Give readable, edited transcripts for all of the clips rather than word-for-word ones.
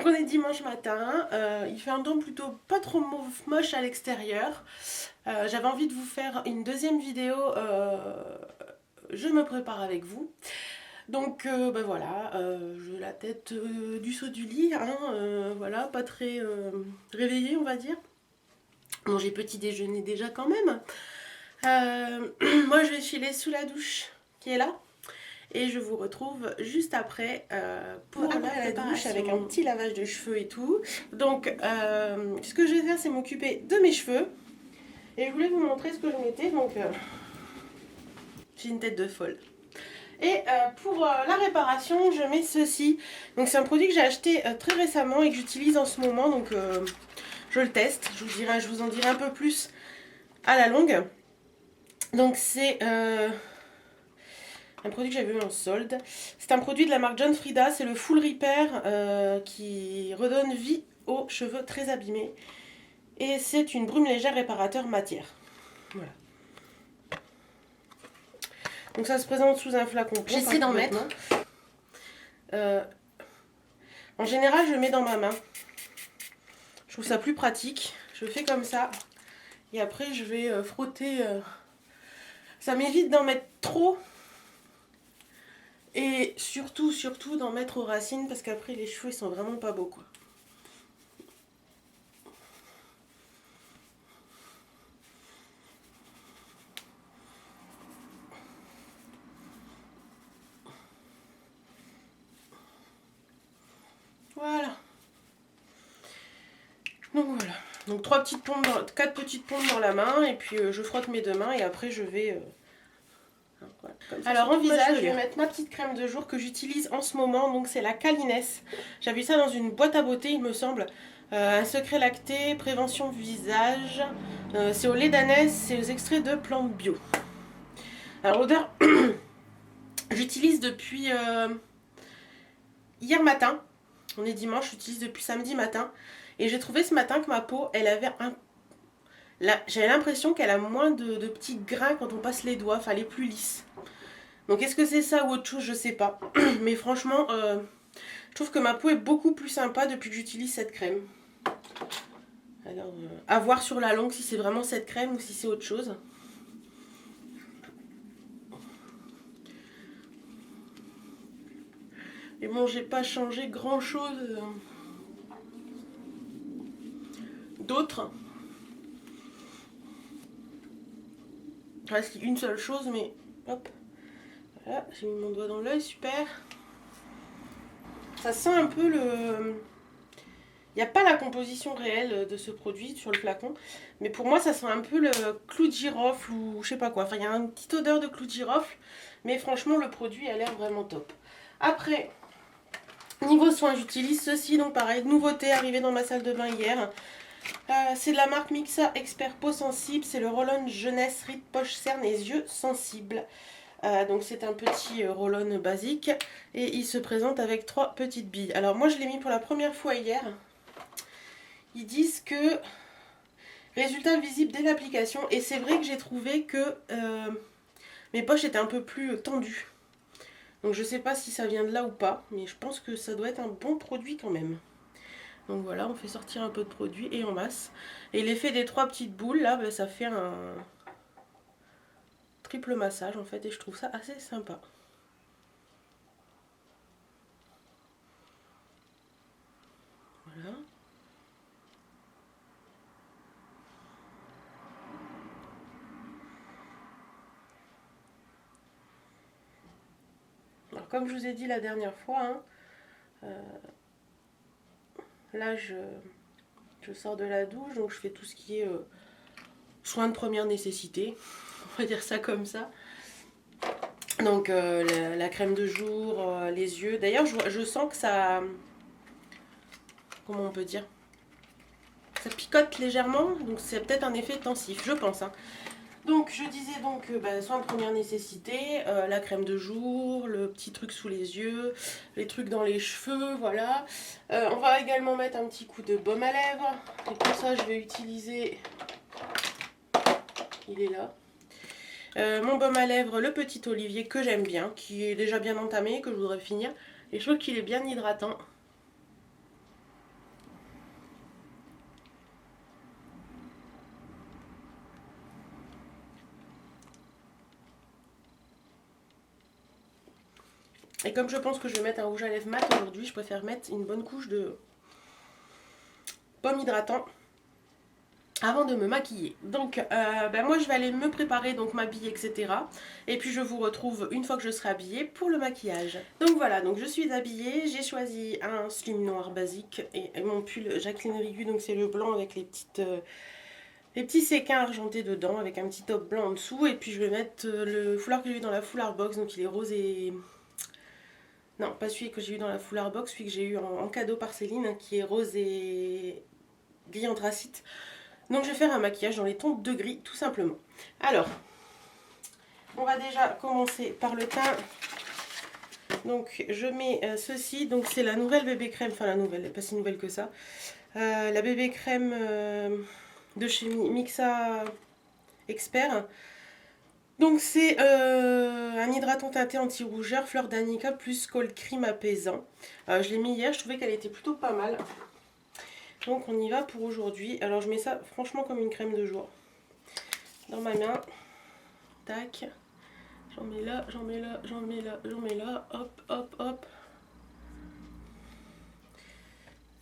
on est dimanche matin, il fait un temps plutôt pas trop moche à l'extérieur. J'avais envie de vous faire une deuxième vidéo, je me prépare avec vous. Donc ben voilà, j'ai la tête du saut du lit, hein, voilà, pas très réveillée on va dire. Bon, j'ai petit déjeuner déjà quand même. Moi je vais filer sous la douche qui est là. Et je vous retrouve juste après pour la douche avec un petit lavage de cheveux et tout. Donc ce que je vais faire, c'est m'occuper de mes cheveux. Et je voulais vous montrer ce que je mettais. Donc j'ai une tête de folle. Et pour la réparation, je mets ceci. Donc c'est un produit que j'ai acheté très récemment et que j'utilise en ce moment. Donc je le teste. Je vous en dirai un peu plus à la longue. Donc c'est un produit que j'avais eu en solde. C'est un produit de la marque John Frieda. C'est le Full Repair qui redonne vie aux cheveux très abîmés. Et c'est une brume légère réparateur matière. Voilà. Donc ça se présente sous un flacon. J'essaie d'en mettre. En général, je le mets dans ma main. Je trouve ça plus pratique. Je fais comme ça. Et après, je vais frotter. Ça m'évite d'en mettre trop. Et surtout d'en mettre aux racines parce qu'après les cheveux ils sont vraiment pas beaux quoi. Voilà. Donc voilà. Donc 4 petites pompes dans la main et puis je frotte mes deux mains et après je vais... voilà, alors en visage, je vais mettre ma petite crème de jour que j'utilise en ce moment. Donc c'est la Kalines. J'avais ça dans une boîte à beauté il me semble. Un secret lacté, prévention visage. C'est au lait d'ânesse, c'est aux extraits de plantes bio. Alors l'odeur, j'utilise depuis hier matin. On est dimanche, j'utilise depuis samedi matin. Et j'ai trouvé ce matin que ma peau, elle avait un... J'avais l'impression qu'elle a moins de petits grains quand on passe les doigts. Enfin, elle est plus lisse. Donc est-ce que c'est ça ou autre chose, je sais pas. Mais franchement, je trouve que ma peau est beaucoup plus sympa depuis que j'utilise cette crème. Alors, à voir sur la longue si c'est vraiment cette crème ou si c'est autre chose. Mais bon, j'ai pas changé grand chose d'autre. Il reste une seule chose, mais hop. Voilà, j'ai mis mon doigt dans l'œil, super. Ça sent un peu le... Il n'y a pas la composition réelle de ce produit sur le flacon, mais pour moi ça sent un peu le clou de girofle ou je sais pas quoi. Enfin, il y a une petite odeur de clou de girofle, mais franchement le produit a l'air vraiment top. Après, niveau soins, j'utilise ceci, donc pareil, nouveauté arrivée dans ma salle de bain hier. C'est de la marque Mixa Expert Peau Sensible, c'est le roll-on jeunesse ride poche cerne et yeux sensibles. Donc c'est un petit roll-on basique et il se présente avec 3 petites billes. Alors moi je l'ai mis pour la première fois hier. Ils disent que résultat visible dès l'application, et c'est vrai que j'ai trouvé que mes poches étaient un peu plus tendues. Donc je sais pas si ça vient de là ou pas, mais je pense que ça doit être un bon produit quand même. Donc voilà, on fait sortir un peu de produit et en masse. Et l'effet des 3 petites boules là, ben, ça fait un triple massage en fait, et je trouve ça assez sympa. Voilà. Alors comme je vous ai dit la dernière fois, hein, là je sors de la douche, donc je fais tout ce qui est soins de première nécessité, on va dire ça comme ça. Donc la crème de jour, les yeux. D'ailleurs je sens que ça... Comment on peut dire? Ça picote légèrement, donc c'est peut-être un effet tensif, je pense. Hein. Donc je disais donc soins de première nécessité, la crème de jour, le petit truc sous les yeux, les trucs dans les cheveux, voilà. On va également mettre un petit coup de baume à lèvres. Et pour ça je vais utiliser... Il est là. Mon baume à lèvres, le petit olivier que j'aime bien, qui est déjà bien entamé, que je voudrais finir. Et je trouve qu'il est bien hydratant. Et comme je pense que je vais mettre un rouge à lèvres mat aujourd'hui, je préfère mettre une bonne couche de pomme hydratant avant de me maquiller. Donc moi je vais aller me préparer, donc m'habiller, etc. Et puis je vous retrouve une fois que je serai habillée pour le maquillage. Donc voilà, donc je suis habillée, j'ai choisi un slim noir basique et mon pull Jacqueline Rigu, donc c'est le blanc avec les petits séquins argentés dedans, avec un petit top blanc en dessous. Et puis je vais mettre le foulard que j'ai eu dans la foulard box, donc il est rose et... Non, pas celui que j'ai eu dans la foulard box, celui que j'ai eu en cadeau par Céline, qui est rose et gris anthracite. Donc je vais faire un maquillage dans les tons de gris, tout simplement. Alors, on va déjà commencer par le teint. Donc je mets ceci, donc c'est la nouvelle bébé crème, enfin la nouvelle, elle n'est pas si nouvelle que ça. La bébé crème de chez Mixa Expert. Donc c'est un hydratant teinté anti-rougeur, fleur d'anica plus cold cream apaisant. Je l'ai mis hier, je trouvais qu'elle était plutôt pas mal. Donc on y va pour aujourd'hui. Alors je mets ça franchement comme une crème de jour. Dans ma main. Tac. J'en mets là, j'en mets là, j'en mets là, j'en mets là. Hop, hop, hop.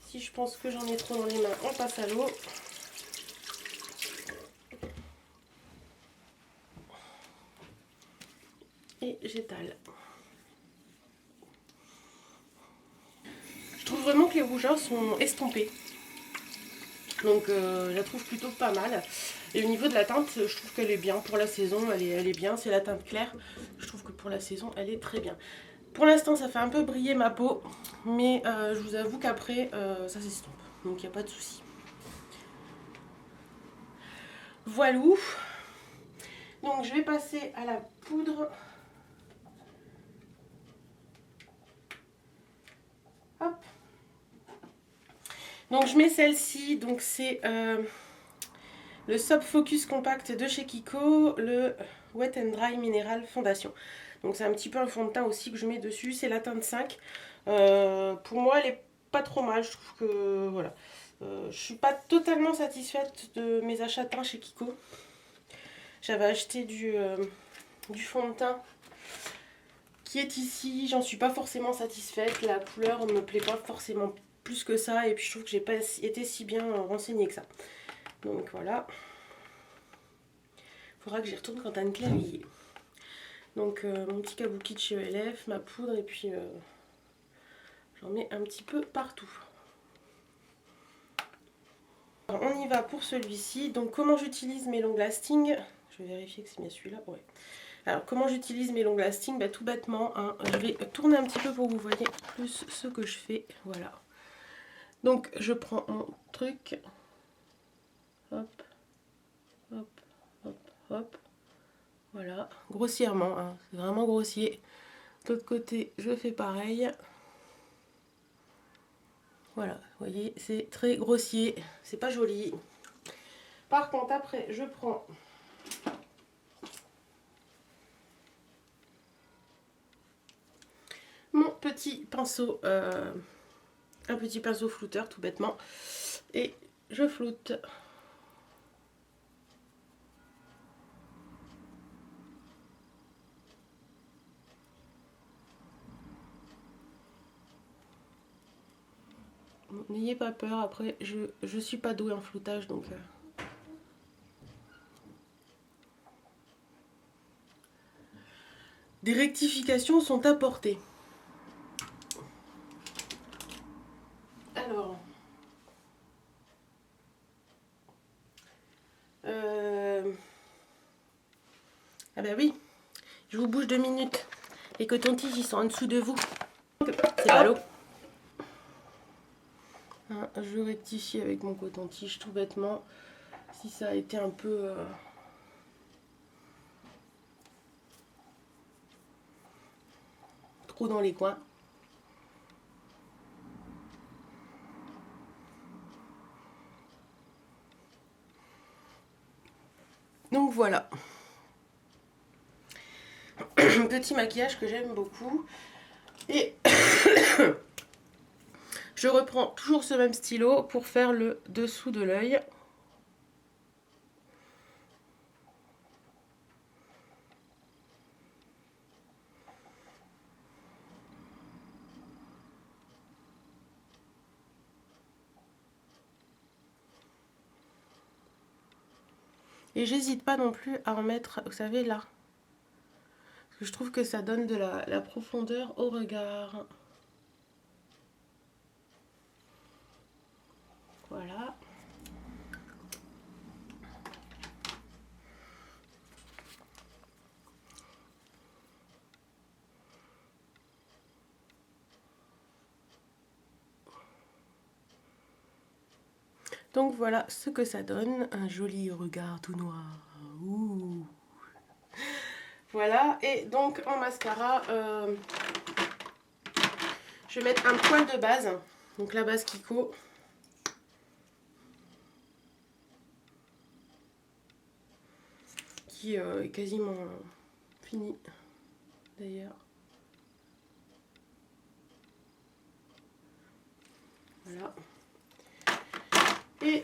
Si je pense que j'en ai trop dans les mains, on passe à l'eau. Et j'étale. Je trouve vraiment que les rougeurs sont estompées. Donc je la trouve plutôt pas mal. Et au niveau de la teinte, je trouve qu'elle est bien. Pour la saison, elle est bien. C'est la teinte claire. Je trouve que pour la saison, elle est très bien. Pour l'instant, ça fait un peu briller ma peau. Mais je vous avoue qu'après, ça s'estompe. Donc il n'y a pas de souci. Voilà. Donc je vais passer à la poudre. Hop. Donc je mets celle-ci. Donc c'est... le Soft Focus Compact de chez Kiko, le Wet and Dry Mineral Fondation. Donc c'est un petit peu un fond de teint aussi que je mets dessus, c'est la teinte 5. Pour moi elle est pas trop mal, je trouve que voilà. Je suis pas totalement satisfaite de mes achats de teint chez Kiko. J'avais acheté du fond de teint qui est ici, j'en suis pas forcément satisfaite, la couleur ne me plaît pas forcément plus que ça et puis je trouve que j'ai pas été si bien renseignée que ça. Donc voilà. Il faudra que j'y retourne quand Anne-Claire y est. Donc mon petit kabuki de chez ELF, ma poudre et puis j'en mets un petit peu partout. Alors, on y va pour celui-ci. Donc comment j'utilise mes long lasting. Je vais vérifier que c'est bien celui-là. Ouais. Alors comment j'utilise mes long lasting, tout bêtement, hein, je vais tourner un petit peu pour que vous voyez plus ce que je fais. Voilà. Donc je prends mon truc. Hop, hop, hop, hop. Voilà, grossièrement, hein, c'est vraiment grossier. De l'autre côté, je fais pareil. Voilà, vous voyez, c'est très grossier, c'est pas joli. Par contre, après, je prends mon petit pinceau, un petit pinceau flouteur, tout bêtement, et je floute. N'ayez pas peur, après je suis pas douée en floutage donc... Des rectifications sont apportées. Alors... Ah bah oui, je vous bouge 2 minutes. Les cotons-tiges ils sont en dessous de vous. C'est ballot. Hein, je rectifie avec mon coton-tige tout bêtement. Si ça a été un peu... trop dans les coins. Donc voilà. Petit maquillage que j'aime beaucoup. Et je reprends toujours ce même stylo pour faire le dessous de l'œil. Et j'hésite pas non plus à en mettre, vous savez, là. Parce que je trouve que ça donne de la profondeur au regard. Voilà. Donc voilà ce que ça donne, un joli regard tout noir. Ouh. Voilà, et donc en mascara, je vais mettre un poil de base, donc la base Kiko. Qui est quasiment fini d'ailleurs. Voilà. Et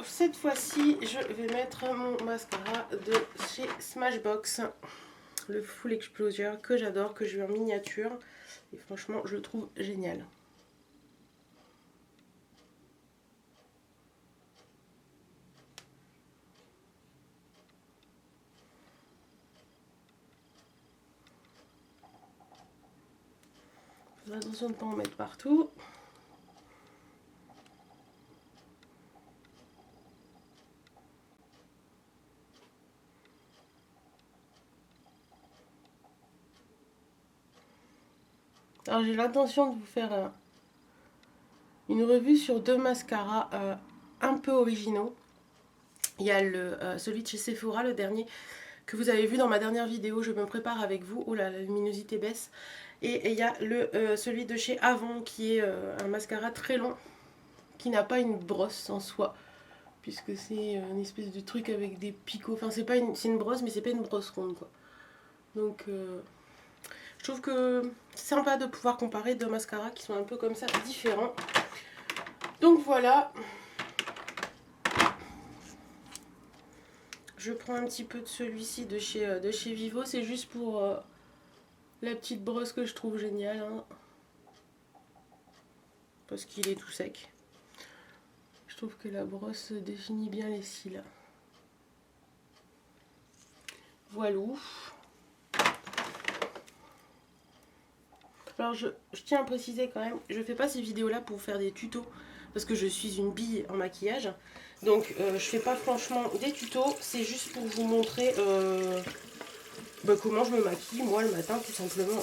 cette fois-ci, je vais mettre mon mascara de chez Smashbox, le Full Exposure, que j'adore, que j'ai eu en miniature. Et franchement, je le trouve génial. Faites attention de ne pas en mettre partout. Alors j'ai l'intention de vous faire une revue sur deux mascaras un peu originaux. Il y a celui de chez Sephora, le dernier, que vous avez vu dans ma dernière vidéo, je me prépare avec vous. Oh là, la luminosité baisse. Et il y a celui de chez Avon qui est un mascara très long, qui n'a pas une brosse en soi, puisque c'est une espèce de truc avec des picots. Enfin, c'est une brosse, mais c'est pas une brosse ronde, quoi. Donc, je trouve que c'est sympa de pouvoir comparer deux mascaras qui sont un peu comme ça, différents. Donc voilà. Je prends un petit peu de celui-ci de chez Vivo, c'est juste pour la petite brosse que je trouve géniale, hein, parce qu'il est tout sec. Je trouve que la brosse définit bien les cils. Voilà. Alors je tiens à préciser quand même, je fais pas ces vidéos là pour faire des tutos, parce que je suis une bille en maquillage. Donc je fais pas franchement des tutos, c'est juste pour vous montrer comment je me maquille moi le matin tout simplement.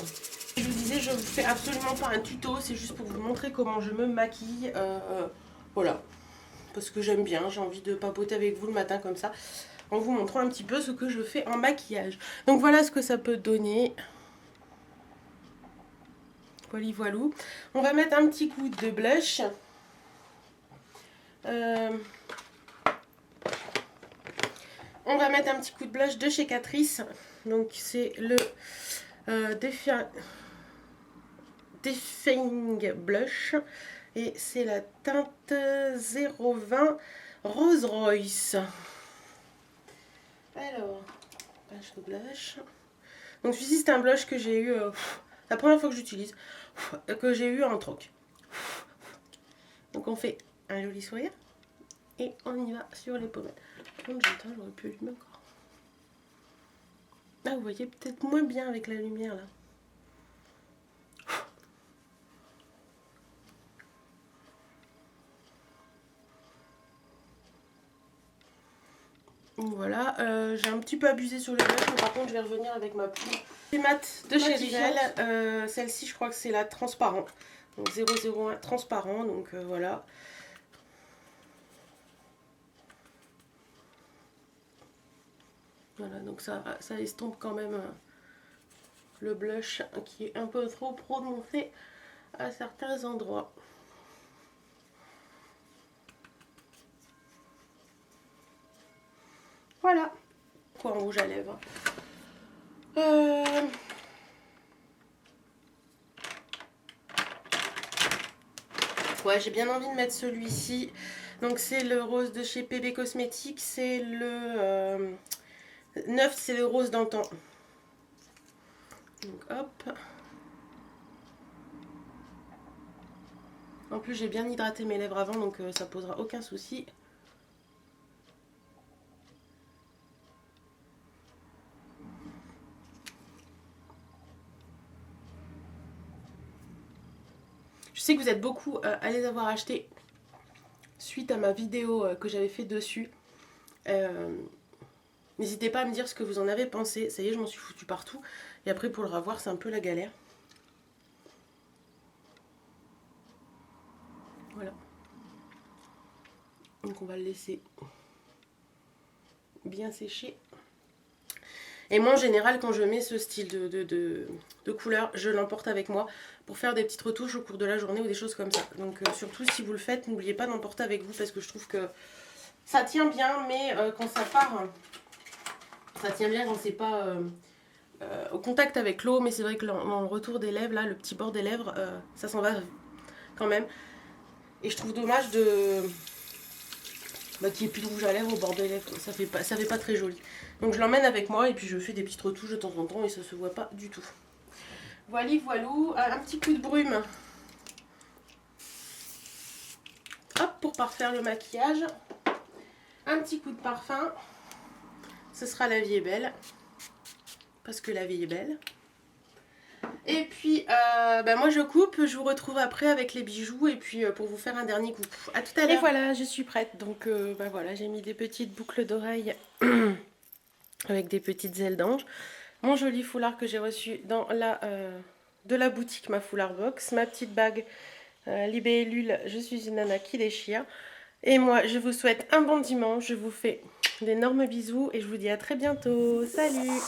Je vous disais, je ne vous fais absolument pas un tuto, c'est juste pour vous montrer comment je me maquille. Voilà, parce que j'aime bien, j'ai envie de papoter avec vous le matin comme ça, en vous montrant un petit peu ce que je fais en maquillage. Donc voilà ce que ça peut donner. Voilà, voilà. On va mettre un petit coup de blush. On va mettre un petit coup de blush de chez Catrice. Donc c'est le Defying Blush. Et c'est la teinte 020 Rose Royce. Alors, page de blush. Donc celui-ci c'est un blush que j'ai eu, la première fois que j'utilise, que j'ai eu en troc. Donc on fait un joli sourire et on y va sur les pommettes. Par contre j'aurais pu allumer encore. Ah vous voyez peut-être moins bien avec la lumière là. Voilà, j'ai un petit peu abusé sur le blush, mais par contre je vais revenir avec ma poudre. C'est mat de chez Rivel, celle-ci je crois que c'est la transparent, donc 001 transparent, donc voilà. Voilà, donc ça estompe quand même le blush qui est un peu trop prononcé à certains endroits. Voilà, quoi en rouge à lèvres. Ouais, j'ai bien envie de mettre celui-ci. Donc c'est le rose de chez PB Cosmetics, c'est le 9, c'est le rose d'antan. Donc hop. En plus j'ai bien hydraté mes lèvres avant, donc ça posera aucun souci. Je sais que vous êtes beaucoup à les avoir achetés suite à ma vidéo que j'avais fait dessus. N'hésitez pas à me dire ce que vous en avez pensé. Ça y est, je m'en suis foutue partout. Et après, pour le revoir, c'est un peu la galère. Voilà. Donc on va le laisser bien sécher. Et moi en général quand je mets ce style de couleur, je l'emporte avec moi pour faire des petites retouches au cours de la journée ou des choses comme ça. Donc surtout si vous le faites, n'oubliez pas d'emporter avec vous parce que je trouve que ça tient bien, mais quand ça part, ça tient bien quand c'est pas au contact avec l'eau. Mais c'est vrai que en retour des lèvres, là, le petit bord des lèvres, ça s'en va quand même. Et je trouve dommage qu'il n'y ait plus de rouge à lèvres au bord des lèvres, ça fait pas très joli. Donc je l'emmène avec moi et puis je fais des petites retouches de temps en temps et ça se voit pas du tout. Voilà, voilou, un petit coup de brume. Hop, pour parfaire le maquillage. Un petit coup de parfum. Ce sera La Vie est belle. Parce que la vie est belle. Et puis, moi je coupe, je vous retrouve après avec les bijoux et puis pour vous faire un dernier coucou. A tout à l'heure. Et voilà, je suis prête. Donc voilà, j'ai mis des petites boucles d'oreilles avec des petites ailes d'ange. Mon joli foulard que j'ai reçu de la boutique Ma Foulard Box. Ma petite bague Libellule, je suis une nana qui déchire. Et moi, je vous souhaite un bon dimanche. Je vous fais d'énormes bisous et je vous dis à très bientôt. Salut!